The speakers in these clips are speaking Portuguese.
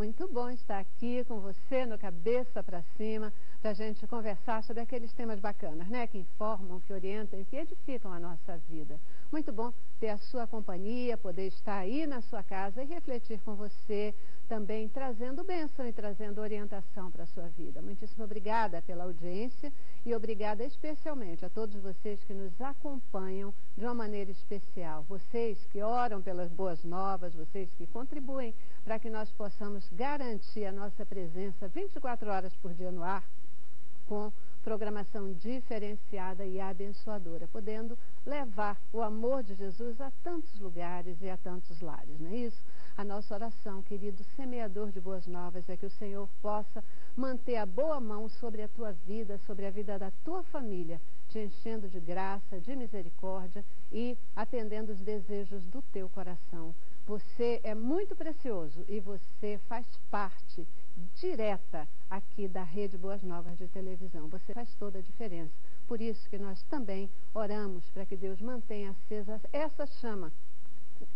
Muito bom estar aqui com você no Cabeça para Cima, para a gente conversar sobre aqueles temas bacanas, né? Que informam, que orientam e que edificam a nossa vida. Muito bom ter a sua companhia, poder estar aí na sua casa e refletir com você, também trazendo bênção e trazendo orientação para a sua vida. Muitíssimo obrigada pela audiência e obrigada especialmente a todos vocês que nos acompanham de uma maneira especial. Vocês que oram pelas boas novas, vocês que contribuem para que nós possamos garantir a nossa presença 24 horas por dia no ar, com programação diferenciada e abençoadora, podendo levar o amor de Jesus a tantos lugares e a tantos lares, não é isso? A nossa oração, querido semeador de boas novas, é que o Senhor possa manter a boa mão sobre a tua vida, sobre a vida da tua família, te enchendo de graça, de misericórdia e atendendo os desejos do teu coração. Você é muito precioso e você faz parte direta aqui da Rede Boas Novas de televisão. Você faz toda a diferença. Por isso que nós também oramos para que Deus mantenha acesa essa chama,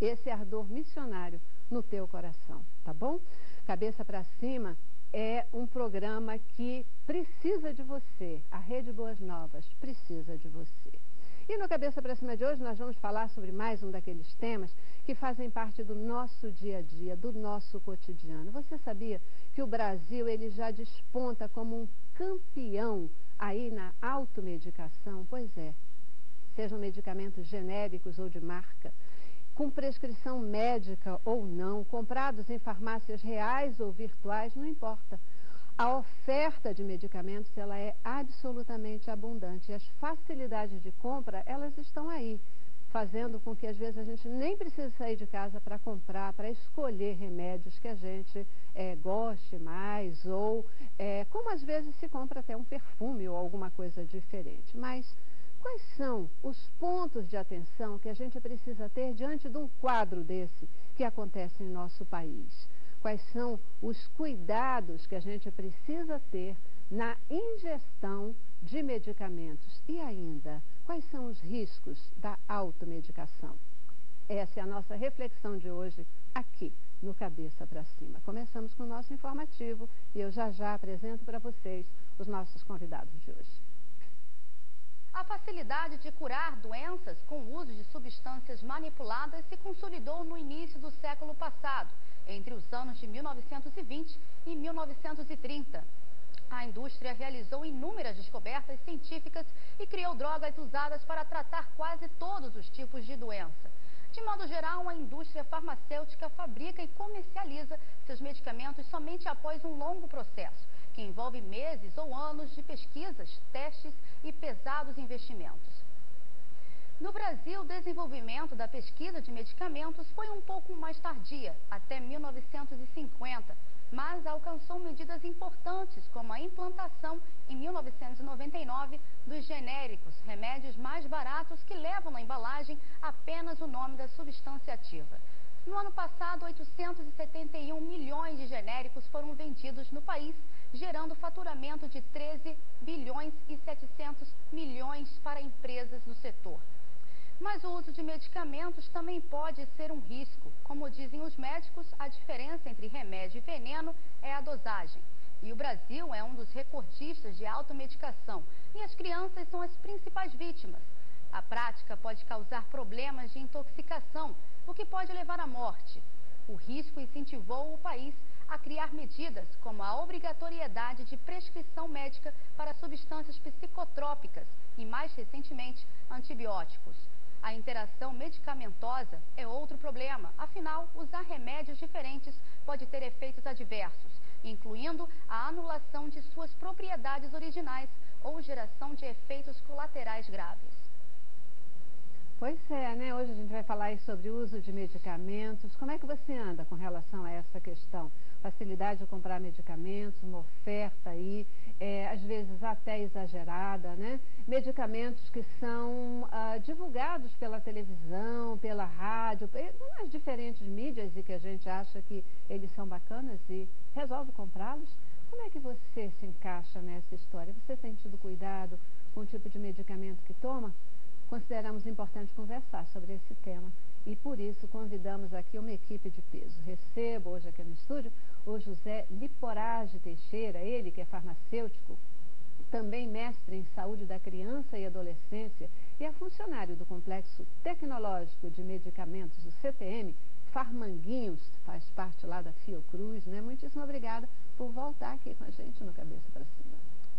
esse ardor missionário no teu coração, tá bom? Cabeça para Cima é um programa que precisa de você. A Rede Boas Novas precisa de você. E no Cabeça para Cima de hoje nós vamos falar sobre mais um daqueles temas que fazem parte do nosso dia a dia, do nosso cotidiano. Você sabia que o Brasil ele já desponta como um campeão aí na automedicação? Pois é, sejam medicamentos genéricos ou de marca, com prescrição médica ou não, comprados em farmácias reais ou virtuais, não importa. A oferta de medicamentos ela é absolutamente abundante e as facilidades de compra elas estão aí, fazendo com que às vezes a gente nem precise sair de casa para comprar, para escolher remédios que a gente goste mais ou como às vezes se compra até um perfume ou alguma coisa diferente. Mas quais são os pontos de atenção que a gente precisa ter diante de um quadro desse que acontece em nosso país? Quais são os cuidados que a gente precisa ter na ingestão de medicamentos? E ainda, quais são os riscos da automedicação? Essa é a nossa reflexão de hoje aqui no Cabeça para Cima. Começamos com o nosso informativo e eu já apresento para vocês os nossos convidados de hoje. A facilidade de curar doenças com o uso de substâncias manipuladas se consolidou no início do século passado, entre os anos de 1920 e 1930. A indústria realizou inúmeras descobertas científicas e criou drogas usadas para tratar quase todos os tipos de doença. De modo geral, a indústria farmacêutica fabrica e comercializa seus medicamentos somente após um longo processo, que envolve meses ou anos de pesquisas, testes e pesados investimentos. No Brasil, o desenvolvimento da pesquisa de medicamentos foi um pouco mais tardia, até 1950, mas alcançou medidas importantes, como a implantação, em 1999, dos genéricos, remédios mais baratos que levam na embalagem apenas o nome da substância ativa. No ano passado, 871 milhões de genéricos foram vendidos no país, gerando faturamento de 13 bilhões e 700 milhões para empresas do setor. Mas o uso de medicamentos também pode ser um risco. Como dizem os médicos, a diferença entre remédio e veneno é a dosagem. E o Brasil é um dos recordistas de automedicação e as crianças são as principais vítimas. A prática pode causar problemas de intoxicação, o que pode levar à morte. O risco incentivou o país a criar medidas como a obrigatoriedade de prescrição médica para substâncias psicotrópicas e, mais recentemente, antibióticos. A interação medicamentosa é outro problema, afinal, usar remédios diferentes pode ter efeitos adversos, incluindo a anulação de suas propriedades originais ou geração de efeitos colaterais graves. Pois é, né? Hoje a gente vai falar aí sobre o uso de medicamentos. Como é que você anda com relação a essa questão? Facilidade de comprar medicamentos, uma oferta aí, às vezes até exagerada, né? Medicamentos que são divulgados pela televisão, pela rádio, nas diferentes mídias e que a gente acha que eles são bacanas e resolve comprá-los. Como é que você se encaixa nessa história? Você tem tido cuidado com o tipo de medicamento que toma? consideramos importante conversar sobre esse tema. E por isso convidamos aqui uma equipe de peso. Recebo hoje aqui no estúdio o José Liporage Teixeira, ele que é farmacêutico, também mestre em saúde da criança e adolescência e é funcionário do Complexo Tecnológico de Medicamentos, o CTM, Farmanguinhos, faz parte lá da Fiocruz, né? Muitíssimo obrigada por voltar aqui com a gente no Cabeça para Cima.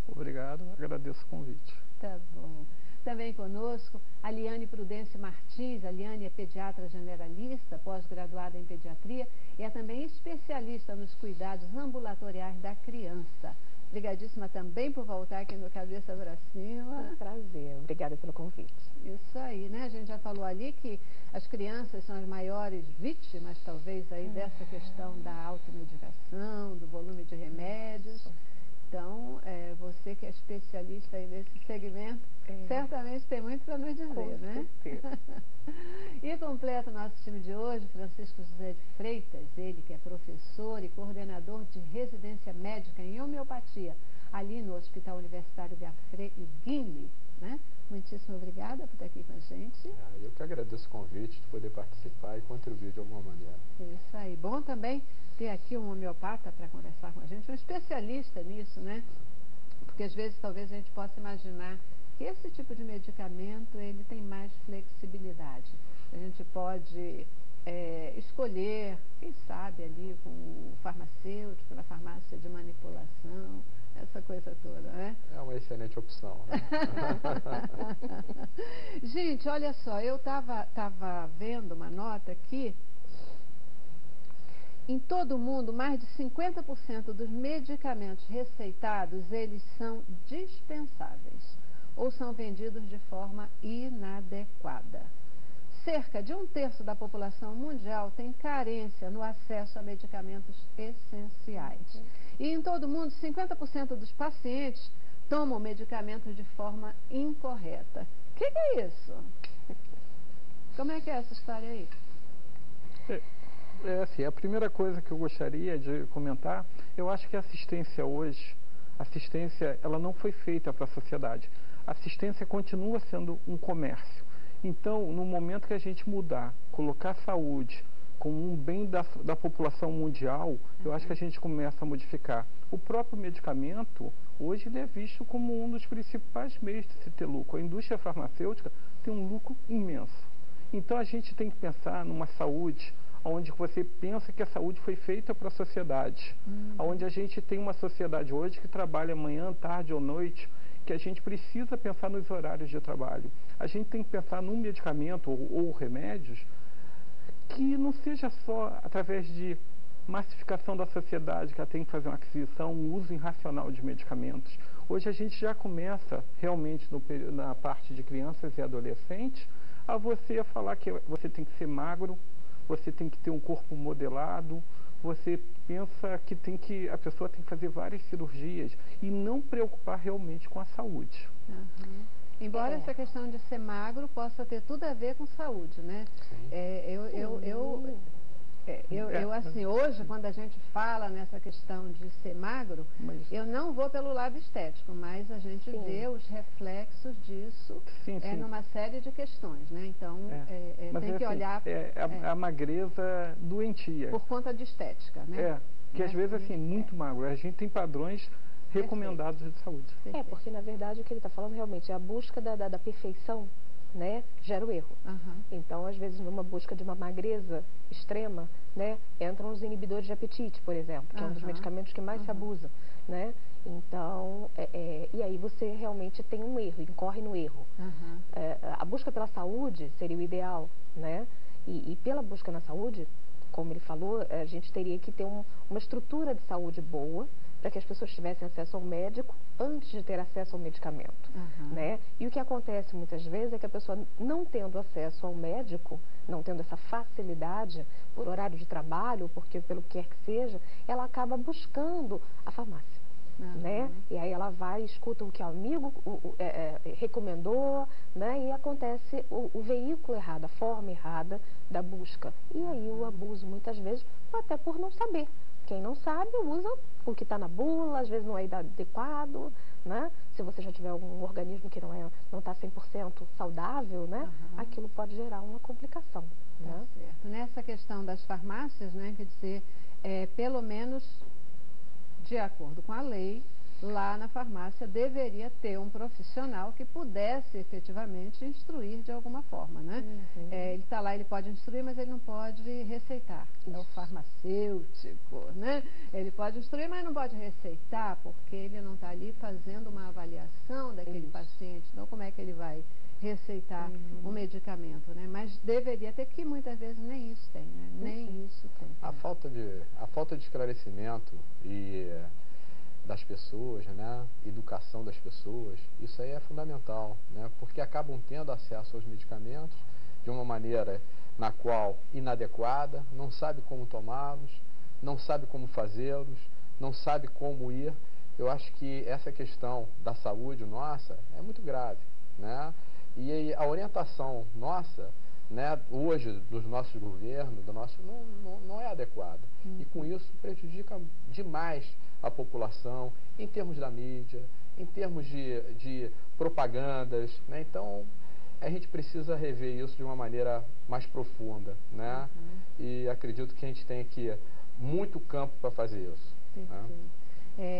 Obrigado, agradeço o convite. Tá bom. Também conosco a Liane Prudêncio Martins. A Liane é pediatra generalista, pós-graduada em pediatria e é também especialista nos cuidados ambulatoriais da criança. Obrigadíssima também por voltar aqui no Cabeça para Cima. É um prazer, obrigada pelo convite. Isso aí, né? A gente já falou ali que as crianças são as maiores vítimas, talvez, aí dessa questão da automedicação, do volume de remédios. Então, você que é especialista aí nesse segmento, certamente tem muito para nos dizer, Com né? certeza. E completa o nosso time de hoje, Francisco José de Freitas, ele que é professor e coordenador de residência médica em homeopatia, ali no Hospital Universitário Gafre e Guinle, né? Muitíssimo obrigada por estar aqui com a gente. Eu que agradeço o convite de poder participar e contribuir de alguma maneira. Isso aí. Bom também ter aqui um homeopata para conversar com a gente, um especialista nisso, né? Porque às vezes talvez a gente possa imaginar que esse tipo de medicamento ele tem mais flexibilidade. A gente pode escolher, quem sabe, ali com o farmacêutico, na farmácia de manipulação, essa coisa toda, né? É uma excelente opção, né? Gente, olha só, eu estava vendo uma nota aqui. Em todo o mundo, mais de 50% dos medicamentos receitados, eles são dispensáveis ou são vendidos de forma inadequada. Cerca de 1/3 da população mundial tem carência no acesso a medicamentos essenciais. E em todo o mundo, 50% dos pacientes tomam medicamentos de forma incorreta. O que é isso? Como é que é essa história aí? Assim, a primeira coisa que eu gostaria de comentar, eu acho que a assistência hoje, ela não foi feita para a sociedade. A assistência continua sendo um comércio. Então, no momento que a gente mudar, colocar a saúde como um bem da população mundial, eu acho que a gente começa a modificar. O próprio medicamento, hoje ele é visto como um dos principais meios de se ter lucro. A indústria farmacêutica tem um lucro imenso. Então, a gente tem que pensar numa saúde onde você pensa que a saúde foi feita para a sociedade. Onde a gente tem uma sociedade hoje que trabalha manhã, tarde ou noite, que a gente precisa pensar nos horários de trabalho. A gente tem que pensar num medicamento ou remédios que não seja só através de massificação da sociedade, que ela tem que fazer uma aquisição, um uso irracional de medicamentos. Hoje a gente já começa realmente na parte de crianças e adolescentes a você falar que você tem que ser magro, você tem que ter um corpo modelado, você pensa que a pessoa tem que fazer várias cirurgias e não preocupar realmente com a saúde. Embora essa questão de ser magro possa ter tudo a ver com saúde, né? Assim, hoje, quando a gente fala nessa questão de ser magro, eu não vou pelo lado estético, mas a gente vê os reflexos disso numa série de questões, né? Então, tem que olhar... a magreza doentia. Por conta de estética, né? Que às vezes, assim, muito magro. A gente tem padrões recomendados de saúde. Porque na verdade o que ele está falando realmente é a busca da perfeição, né, gera o erro. Então, às vezes, numa busca de uma magreza extrema, né, entram os inibidores de apetite, por exemplo, que é um dos medicamentos que mais se abusa, né? Então, e aí você realmente tem um erro, incorre no erro. A busca pela saúde seria o ideal, né? E pela busca na saúde, como ele falou, a gente teria que ter uma estrutura de saúde boa, para que as pessoas tivessem acesso ao médico antes de ter acesso ao medicamento, né? E o que acontece muitas vezes é que a pessoa, não tendo acesso ao médico, não tendo essa facilidade por horário de trabalho, porque pelo que quer que seja, ela acaba buscando a farmácia, né? E aí ela vai, escuta o que o amigo recomendou, né? E acontece o veículo errado, a forma errada da busca. E aí o abuso, muitas vezes, até por não saber. Quem não sabe, usa o que está na bula, às vezes não é adequado, né? Se você já tiver algum organismo que não está 100% saudável, né? Aquilo pode gerar uma complicação. Tá Né? certo. Nessa questão das farmácias, né, quer dizer, pelo menos de acordo com a lei, lá na farmácia deveria ter um profissional que pudesse efetivamente instruir de alguma forma, né? Ele está lá, ele pode instruir, mas ele não pode receitar. É o farmacêutico, né? Ele pode instruir, mas não pode receitar, porque ele não está ali fazendo uma avaliação daquele paciente. Então, como é que ele vai receitar um medicamento, né? Mas deveria ter, que muitas vezes nem isso tem, né? Nem isso tem. A falta de esclarecimento e das pessoas, né? Educação das pessoas, isso aí é fundamental, né? Porque acabam tendo acesso aos medicamentos de uma maneira na qual inadequada, não sabe como tomá-los, não sabe como fazê-los, não sabe como ir. Eu acho que essa questão da saúde nossa é muito grave, né? E a orientação nossa, né, hoje dos nossos governos, não é adequada. E com isso prejudica demais a população, em termos da mídia, em termos de propagandas, né? Então, a gente precisa rever isso de uma maneira mais profunda, né? E acredito que a gente tem aqui muito campo para fazer isso. Né?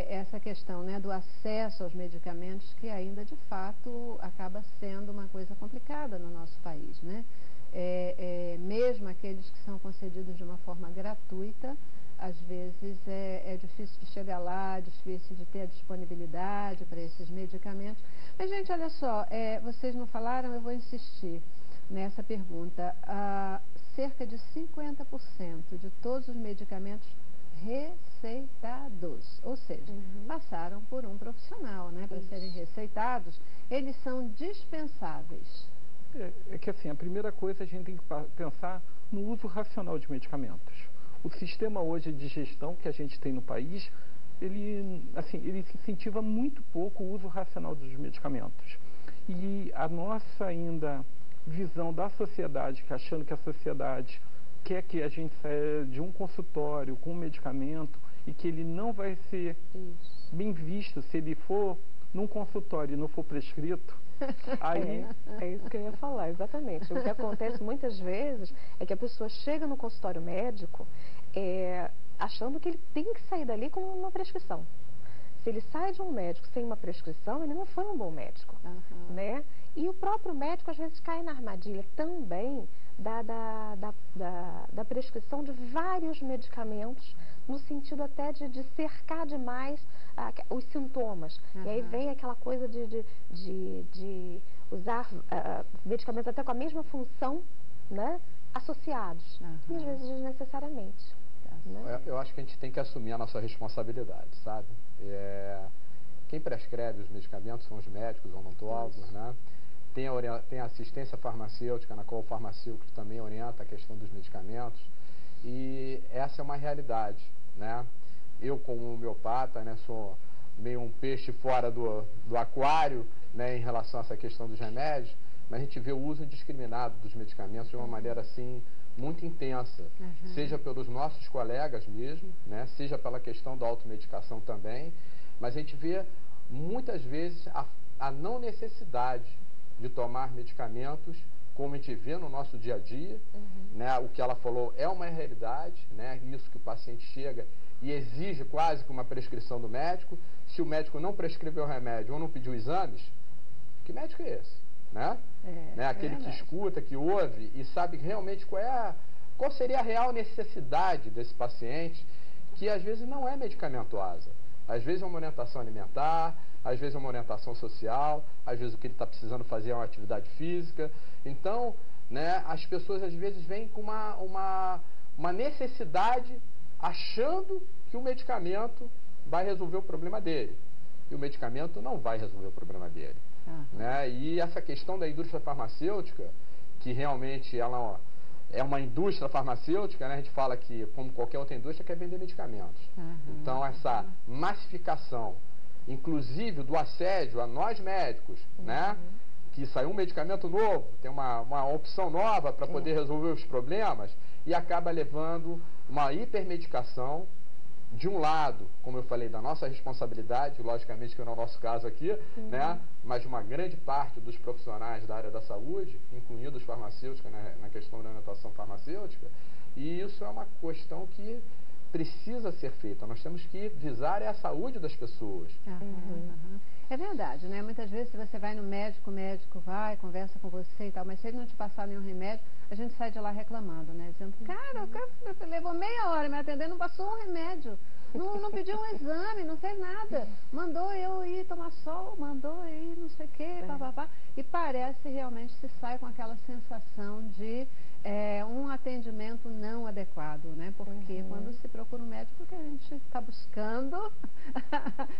Essa questão, né, do acesso aos medicamentos, que ainda de fato acaba sendo uma coisa complicada no nosso país, né? Mesmo aqueles que são concedidos de uma forma gratuita, às vezes é difícil de chegar lá, difícil de ter a disponibilidade para esses medicamentos. Mas, gente, olha só, vocês não falaram, eu vou insistir nessa pergunta. Cerca de 50% de todos os medicamentos receitados, ou seja, passaram por um profissional, né, para serem receitados, eles são dispensáveis. É que assim, a primeira coisa a gente tem que pensar no uso racional de medicamentos. O sistema hoje de gestão que a gente tem no país, ele incentiva muito pouco o uso racional dos medicamentos. E a nossa ainda visão da sociedade, que achando que a sociedade quer que a gente saia de um consultório com um medicamento e que ele não vai ser bem visto se ele for num consultório e não for prescrito, aí... É isso que eu ia falar, exatamente. O que acontece muitas vezes é que a pessoa chega no consultório médico achando que ele tem que sair dali com uma prescrição. Se ele sai de um médico sem uma prescrição, ele não foi um bom médico, né? E o próprio médico às vezes cai na armadilha também da prescrição de vários medicamentos, no sentido até de cercar demais os sintomas. E aí vem aquela coisa de usar medicamentos até com a mesma função, né, associados. E às vezes desnecessariamente. Né? Eu acho que a gente tem que assumir a nossa responsabilidade, sabe? Quem prescreve os medicamentos são os médicos, odontólogos, né? Tem a assistência farmacêutica, na qual o farmacêutico também orienta a questão dos medicamentos. E essa é uma realidade, né? Eu, como homeopata, né, sou meio um peixe fora do aquário, né, em relação a essa questão dos remédios, mas a gente vê o uso indiscriminado dos medicamentos de uma maneira assim muito intensa, seja pelos nossos colegas mesmo, né, seja pela questão da automedicação também, mas a gente vê muitas vezes a não necessidade de tomar medicamentos, como a gente vê no nosso dia a dia, né, o que ela falou é uma realidade, né, isso que o paciente chega e exige quase que uma prescrição do médico. Se o médico não prescreveu o remédio ou não pediu exames, que médico é esse? Né? Aquele que escuta, que ouve e sabe realmente qual seria a real necessidade desse paciente, que às vezes não é medicamentosa. Às vezes é uma orientação alimentar, às vezes é uma orientação social, às vezes o que ele está precisando fazer é uma atividade física. Então, né, as pessoas às vezes vêm com uma necessidade, achando que o medicamento vai resolver o problema dele. E o medicamento não vai resolver o problema dele. Né? E essa questão da indústria farmacêutica, que realmente ela é uma indústria farmacêutica, né? A gente fala que, como qualquer outra indústria, quer vender medicamentos. Então, essa massificação, inclusive do assédio a nós médicos, né? Que saiu um medicamento novo, tem uma opção nova para poder resolver os problemas, e acaba levando uma hipermedicação, de um lado, como eu falei, da nossa responsabilidade, logicamente que não é o nosso caso aqui, né? Mas uma grande parte dos profissionais da área da saúde, incluindo os farmacêuticos na questão da orientação farmacêutica, e isso é uma questão que precisa ser feita. Nós temos que visar a saúde das pessoas. É verdade, né? Muitas vezes, se você vai no médico, o médico vai, conversa com você e tal, mas se ele não te passar nenhum remédio, a gente sai de lá reclamando, né? Dizendo, cara, o cara levou meia hora me atendendo, não passou um remédio, não pediu um exame, não fez nada, mandou eu ir tomar sol, mandou eu ir não sei o quê, papapá, e parece realmente se sai com aquela sensação de um atendimento não adequado, né? Porque quando se procura um médico, o que a gente está buscando,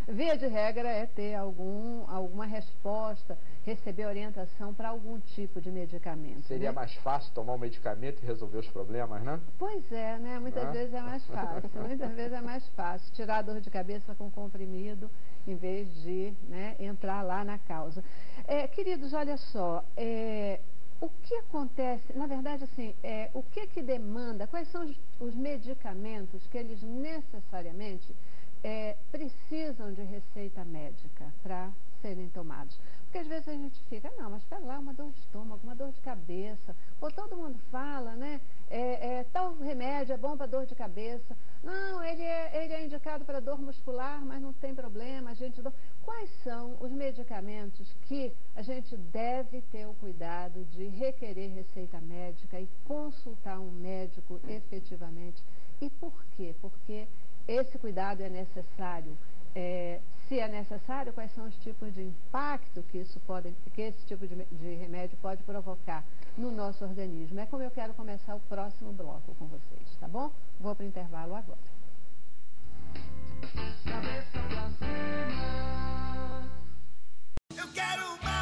via de regra, é ter alguma resposta, receber orientação para algum tipo de medicamento. Seria mais fácil tomar um medicamento e resolver os problemas, né? Pois é, né? Muitas vezes é mais fácil, muitas vezes é mais fácil tirar a dor de cabeça com comprimido, em vez de, né, entrar lá na causa. Queridos, olha só, o que acontece, na verdade, assim, o que demanda, quais são os medicamentos que eles necessariamente precisam de receita médica para serem tomados? Porque às vezes a gente fica, não, mas espera lá, uma dor de estômago, uma dor de cabeça, ou todo mundo fala, né, tal remédio é bom para dor de cabeça, não, ele é indicado para dor muscular, mas não tem problema, Quais são os medicamentos que a gente deve ter o cuidado de requerer receita médica e consultar um médico efetivamente? E por quê? Porque esse cuidado é necessário. Se é necessário, quais são os tipos de impacto que esse tipo de remédio pode provocar no nosso organismo? É como eu quero começar o próximo bloco com vocês, tá bom? Vou para o intervalo agora. Cabeça pra cima. Eu quero mais.